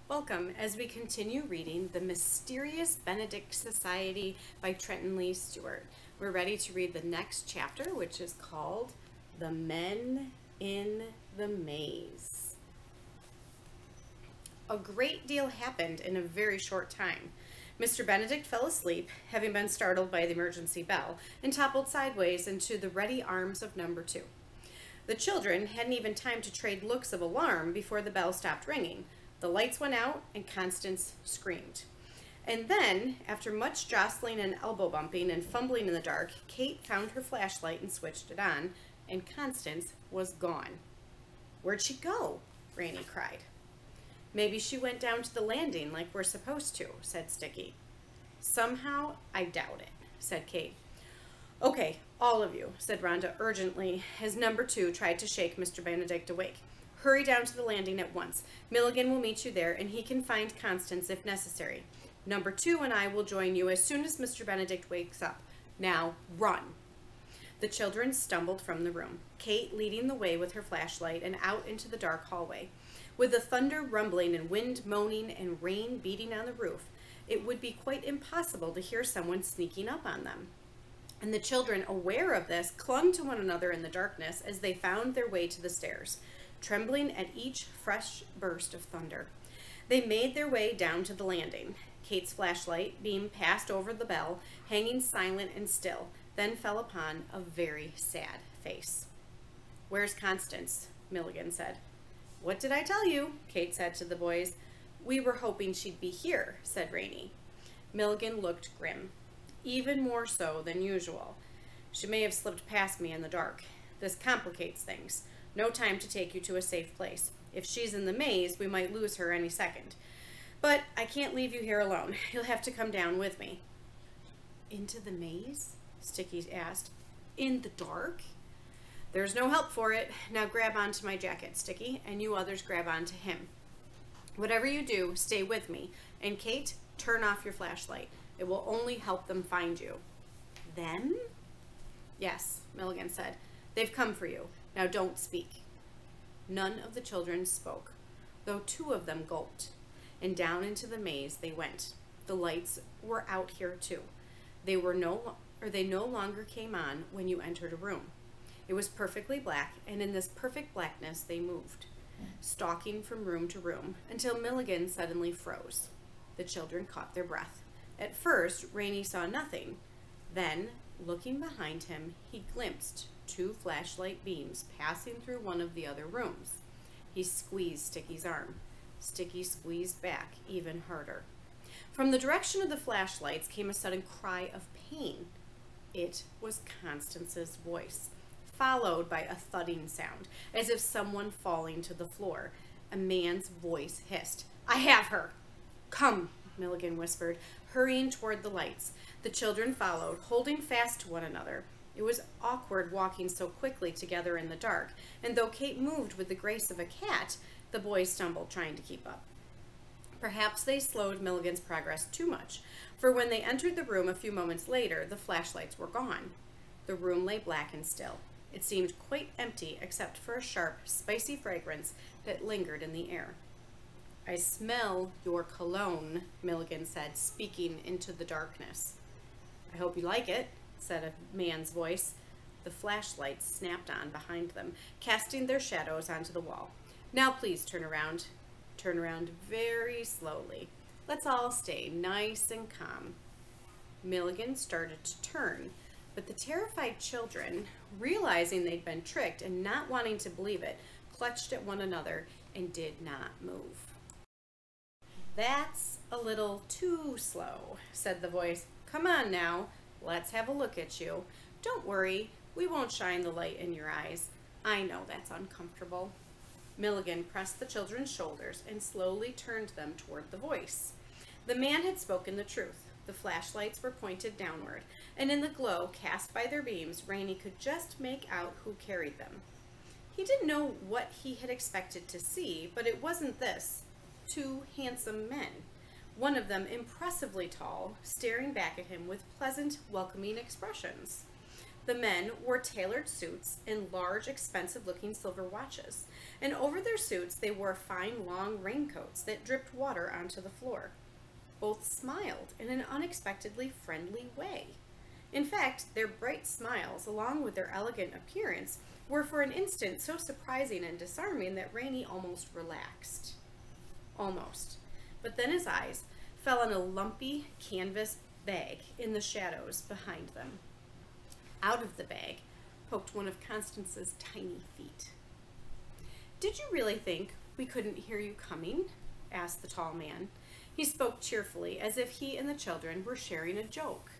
Welcome as we continue reading The Mysterious Benedict Society by Trenton Lee Stewart. We're ready to read the next chapter, which is called The Men in the Maze. A great deal happened in a very short time. Mr. Benedict fell asleep, having been startled by the emergency bell, and toppled sideways into the ready arms of number 2. The children hadn't even time to trade looks of alarm before the bell stopped ringing. The lights went out, and Constance screamed. And then, after much jostling and elbow bumping and fumbling in the dark, Kate found her flashlight and switched it on, and Constance was gone. "Where'd she go?" Rainey cried. "Maybe she went down to the landing like we're supposed to," said Sticky. "Somehow, I doubt it," said Kate. "Okay, all of you," said Rhonda urgently as number 2 tried to shake Mr. Benedict awake. "Hurry down to the landing at once. Milligan will meet you there, and he can find Constance if necessary. Number 2 and I will join you as soon as Mr. Benedict wakes up. Now, run." The children stumbled from the room, Kate leading the way with her flashlight and out into the dark hallway. With the thunder rumbling and wind moaning and rain beating on the roof, it would be quite impossible to hear someone sneaking up on them. And the children, aware of this, clung to one another in the darkness as they found their way to the stairs, trembling at each fresh burst of thunder. They made their way down to the landing. Kate's flashlight beam passed over the bell, hanging silent and still, then fell upon a very sad face. "Where's Constance?" Milligan said. "What did I tell you?" Kate said to the boys. "We were hoping she'd be here," said Rainey. Milligan looked grim, even more so than usual. "She may have slipped past me in the dark. This complicates things. No time to take you to a safe place. If she's in the maze, we might lose her any second. But I can't leave you here alone. You'll have to come down with me." "Into the maze?" Sticky asked. "In the dark?" "There's no help for it. Now grab onto my jacket, Sticky, and you others grab onto him. Whatever you do, stay with me. And Kate, turn off your flashlight. It will only help them find you." "Them?" "Yes," Milligan said. "They've come for you. Now don't speak." None of the children spoke, though 2 of them gulped, and down into the maze they went. The lights were out here too. They no longer came on when you entered a room. It was perfectly black, and in this perfect blackness they moved, stalking from room to room, until Milligan suddenly froze. The children caught their breath. At first, Rainey saw nothing. Then, looking behind him, he glimpsed 2 flashlight beams passing through one of the other rooms. He squeezed Sticky's arm. Sticky squeezed back even harder. From the direction of the flashlights came a sudden cry of pain. It was Constance's voice, followed by a thudding sound, as if someone falling to the floor. A man's voice hissed, "I have her!" "Come," Milligan whispered, hurrying toward the lights. The children followed, holding fast to one another. It was awkward walking so quickly together in the dark, and though Kate moved with the grace of a cat, the boys stumbled trying to keep up. Perhaps they slowed Milligan's progress too much, for when they entered the room a few moments later, the flashlights were gone. The room lay black and still. It seemed quite empty except for a sharp, spicy fragrance that lingered in the air. "I smell your cologne," Milligan said, speaking into the darkness. "I hope you like it," said a man's voice. The flashlights snapped on behind them, casting their shadows onto the wall. "Now please turn around. Turn around very slowly. Let's all stay nice and calm." Milligan started to turn, but the terrified children, realizing they'd been tricked and not wanting to believe it, clutched at one another and did not move. "That's a little too slow," said the voice. "Come on now. Let's have a look at you. Don't worry, we won't shine the light in your eyes. I know that's uncomfortable." Milligan pressed the children's shoulders and slowly turned them toward the voice. The man had spoken the truth. The flashlights were pointed downward, and in the glow cast by their beams, Rainey could just make out who carried them. He didn't know what he had expected to see, but it wasn't this. 2 handsome men, one of them impressively tall, staring back at him with pleasant, welcoming expressions. The men wore tailored suits and large, expensive-looking silver watches, and over their suits they wore fine, long raincoats that dripped water onto the floor. Both smiled in an unexpectedly friendly way. In fact, their bright smiles, along with their elegant appearance, were for an instant so surprising and disarming that Rainey almost relaxed. Almost. But then his eyes fell on a lumpy canvas bag in the shadows behind them. Out of the bag poked one of Constance's tiny feet. "Did you really think we couldn't hear you coming?" asked the tall man. He spoke cheerfully, as if he and the children were sharing a joke.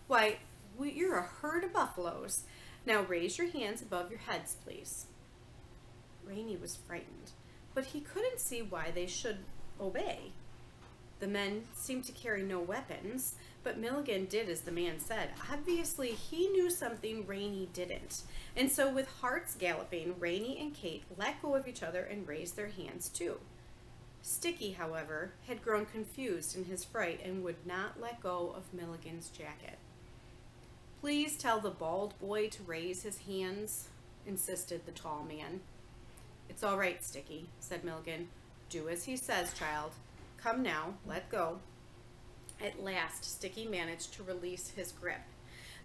"Why, you're a herd of buffaloes. Now raise your hands above your heads, please." Rainey was frightened, but he couldn't see why they should obey. The men seemed to carry no weapons, but Milligan did as the man said. Obviously, he knew something Rainey didn't. And so with hearts galloping, Rainey and Kate let go of each other and raised their hands too. Sticky, however, had grown confused in his fright and would not let go of Milligan's jacket. "Please tell the bald boy to raise his hands," insisted the tall man. "It's all right, Sticky," said Milligan. "Do as he says, child. Come now, let go." At last, Sticky managed to release his grip.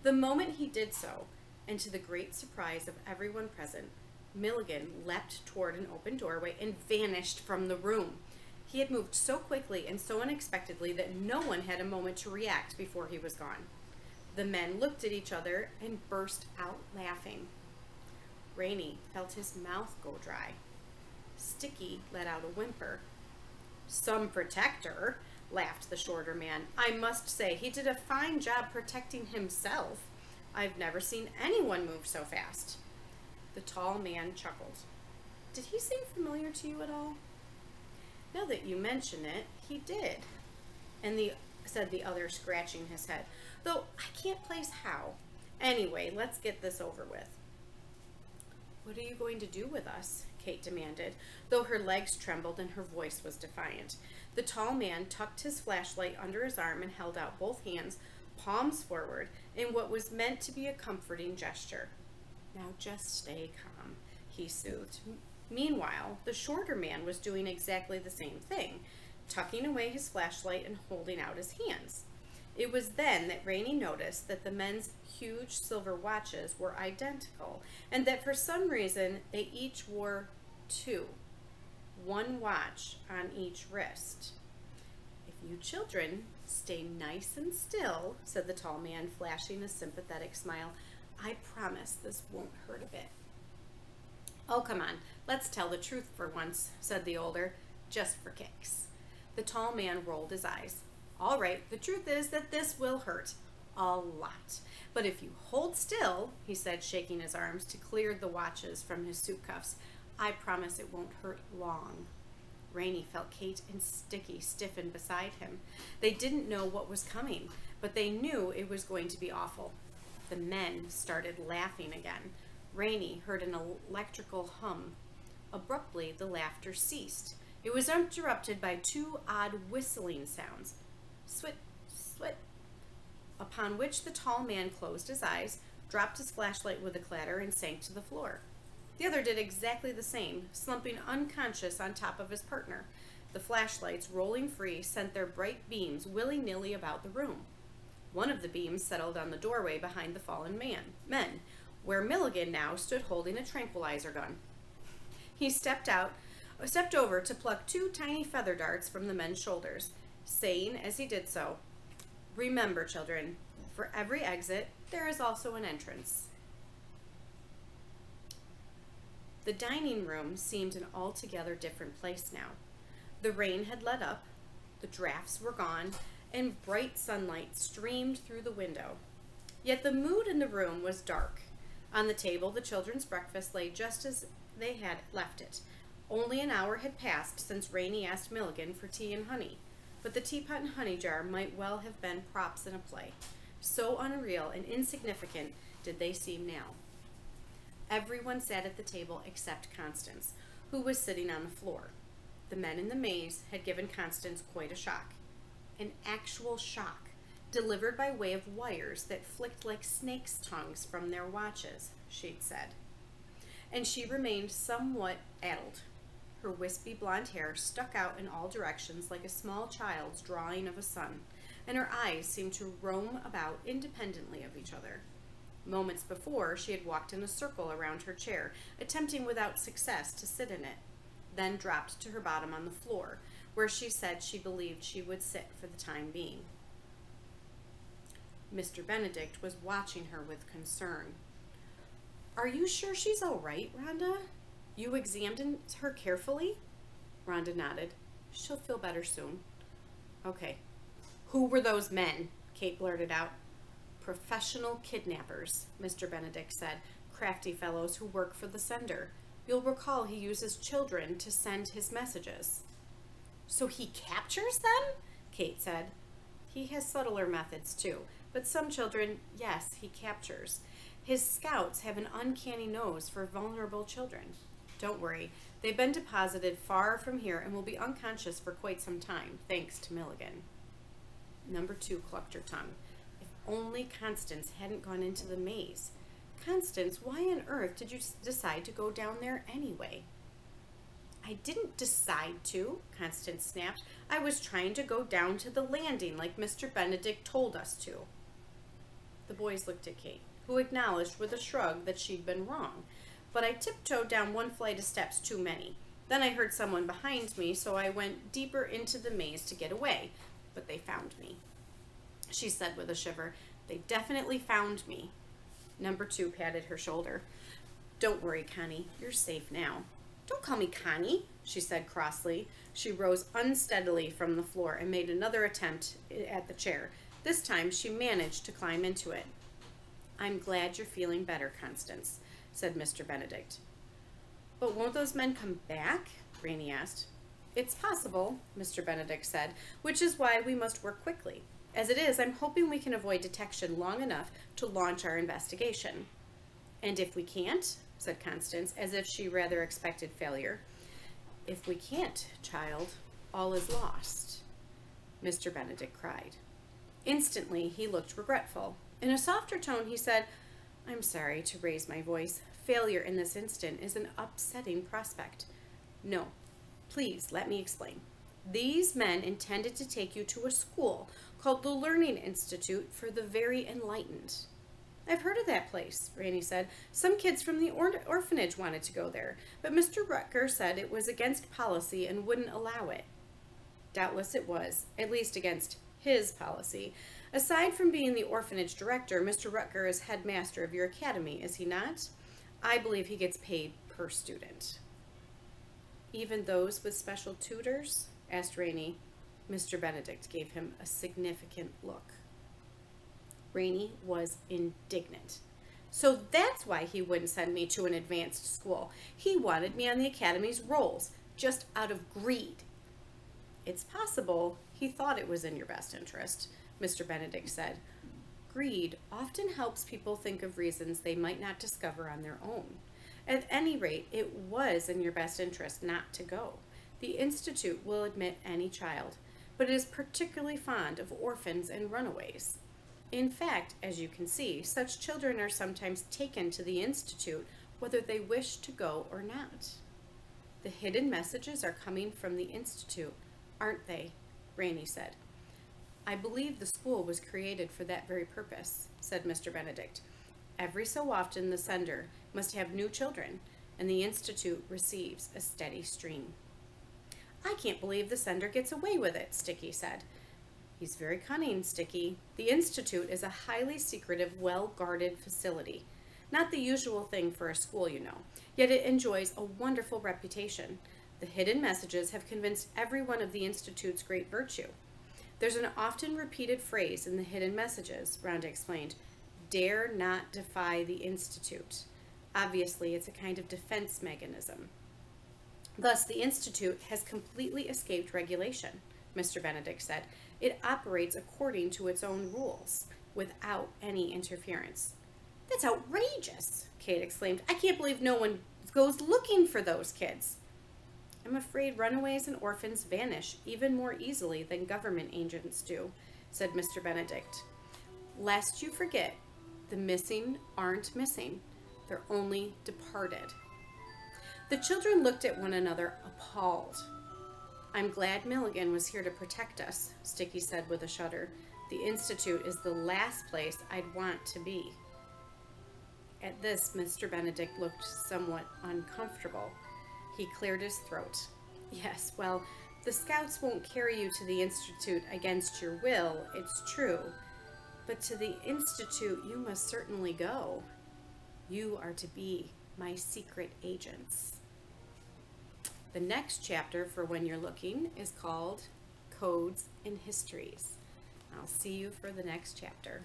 The moment he did so, and to the great surprise of everyone present, Milligan leapt toward an open doorway and vanished from the room. He had moved so quickly and so unexpectedly that no one had a moment to react before he was gone. The men looked at each other and burst out laughing. Rainey felt his mouth go dry. Sticky let out a whimper. "Some protector," laughed the shorter man. "I must say he did a fine job protecting himself. I've never seen anyone move so fast." The tall man chuckled. "Did he seem familiar to you at all?" "Now that you mention it, he did," said the other, scratching his head. "Though I can't place how. Anyway, let's get this over with." "What are you going to do with us?" Kate demanded, though her legs trembled and her voice was defiant. The tall man tucked his flashlight under his arm and held out both hands, palms forward, in what was meant to be a comforting gesture. "Now just stay calm," he soothed. Meanwhile, the shorter man was doing exactly the same thing, tucking away his flashlight and holding out his hands. It was then that Rainey noticed that the men's huge silver watches were identical, and that for some reason they each wore two, one watch on each wrist. "If you children stay nice and still," said the tall man, flashing a sympathetic smile, "I promise this won't hurt a bit." "Oh, come on, let's tell the truth for once," said the older, "just for kicks." The tall man rolled his eyes. "All right, the truth is that this will hurt. A lot. But if you hold still," he said, shaking his arms to clear the watches from his suit cuffs, "I promise it won't hurt long." Rainey felt Kate and Sticky stiffen beside him. They didn't know what was coming, but they knew it was going to be awful. The men started laughing again. Rainey heard an electrical hum. Abruptly, the laughter ceased. It was interrupted by two odd whistling sounds. Swit, swit, upon which the tall man closed his eyes, dropped his flashlight with a clatter, and sank to the floor. The other did exactly the same, slumping unconscious on top of his partner. The flashlights, rolling free, sent their bright beams willy-nilly about the room. One of the beams settled on the doorway behind the fallen men, where Milligan now stood holding a tranquilizer gun. He stepped over to pluck two tiny feather darts from the men's shoulders, saying as he did so, "Remember, children, for every exit, there is also an entrance." The dining room seemed an altogether different place now. The rain had let up, the drafts were gone, and bright sunlight streamed through the window. Yet the mood in the room was dark. On the table, the children's breakfast lay just as they had left it. Only an hour had passed since Rainey asked Milligan for tea and honey, but the teapot and honey jar might well have been props in a play. So unreal and insignificant did they seem now. Everyone sat at the table except Constance, who was sitting on the floor. The men in the maze had given Constance quite a shock. An actual shock. delivered by way of wires that flicked like snakes' tongues from their watches, she'd said. And she remained somewhat addled. Her wispy blonde hair stuck out in all directions like a small child's drawing of a sun, and her eyes seemed to roam about independently of each other. Moments before, she had walked in a circle around her chair, attempting without success to sit in it, then dropped to her bottom on the floor, where she said she believed she would sit for the time being. Mr. Benedict was watching her with concern. "Are you sure she's all right, Rhonda? You examined her carefully?" Rhonda nodded. "She'll feel better soon." "Okay. Who were those men?" Kate blurted out. "Professional kidnappers," Mr. Benedict said. "Crafty fellows who work for the sender. You'll recall he uses children to send his messages." "So he captures them?" Kate said. "He has subtler methods, too. But some children, yes, he captures. His scouts have an uncanny nose for vulnerable children. Don't worry. They've been deposited far from here and will be unconscious for quite some time, thanks to Milligan." Number 2 clucked her tongue. If only Constance hadn't gone into the maze. "Constance, why on earth did you decide to go down there anyway?" "I didn't decide to," Constance snapped. "I was trying to go down to the landing like Mr. Benedict told us to." The boys looked at Kate, who acknowledged with a shrug that she'd been wrong. "But I tiptoed down one flight of steps too many. Then I heard someone behind me, so I went deeper into the maze to get away. But they found me," she said with a shiver. "They definitely found me." Number 2 patted her shoulder. "Don't worry, Connie. You're safe now." "Don't call me Connie," she said crossly. She rose unsteadily from the floor and made another attempt at the chair. This time she managed to climb into it. "I'm glad you're feeling better, Constance," said Mr. Benedict. "But won't those men come back?" Rainey asked. "It's possible," Mr. Benedict said, "which is why we must work quickly. As it is, I'm hoping we can avoid detection long enough to launch our investigation." "And if we can't?" said Constance, as if she rather expected failure. "If we can't, child, all is lost," Mr. Benedict cried. Instantly, he looked regretful. In a softer tone, he said, "I'm sorry to raise my voice. Failure in this instant is an upsetting prospect. No, please let me explain. These men intended to take you to a school called the Learning Institute for the Very Enlightened." "I've heard of that place," Rainey said. "Some kids from the orphanage wanted to go there, but Mr. Rutger said it was against policy and wouldn't allow it." Doubtless it was, at least against his policy. Aside from being the orphanage director, Mr. Rutger is headmaster of your academy, is he not? I believe he gets paid per student." "Even those with special tutors?" asked Rainey. Mr. Benedict gave him a significant look. Rainey was indignant. "So that's why he wouldn't send me to an advanced school. He wanted me on the academy's rolls, just out of greed." "It's possible he thought it was in your best interest," Mr. Benedict said. "Greed often helps people think of reasons they might not discover on their own. At any rate, it was in your best interest not to go. The Institute will admit any child, but it is particularly fond of orphans and runaways. In fact, as you can see, such children are sometimes taken to the Institute whether they wish to go or not." "The hidden messages are coming from the Institute, aren't they?" Rainey said. "I believe the school was created for that very purpose," said Mr. Benedict. "Every so often the sender must have new children, and the Institute receives a steady stream." "I can't believe the sender gets away with it," Sticky said. "He's very cunning, Sticky. The Institute is a highly secretive, well-guarded facility. Not the usual thing for a school, you know, yet it enjoys a wonderful reputation. The hidden messages have convinced everyone of the Institute's great virtue. There's an often repeated phrase in the hidden messages," Rhonda explained. "Dare not defy the Institute." Obviously, it's a kind of defense mechanism. "Thus, the Institute has completely escaped regulation," Mr. Benedict said. "It operates according to its own rules, without any interference." "That's outrageous," Kate exclaimed. "I can't believe no one goes looking for those kids." "I'm afraid runaways and orphans vanish even more easily than government agents do," said Mr. Benedict. "Lest you forget, the missing aren't missing. They're only departed." The children looked at one another, appalled. "I'm glad Milligan was here to protect us," Sticky said with a shudder. "The Institute is the last place I'd want to be." At this, Mr. Benedict looked somewhat uncomfortable. He cleared his throat. "Yes, well, the Scouts won't carry you to the Institute against your will, it's true. But to the Institute you must certainly go. You are to be my secret agents." The next chapter for When You're Looking is called Codes and Histories. I'll see you for the next chapter.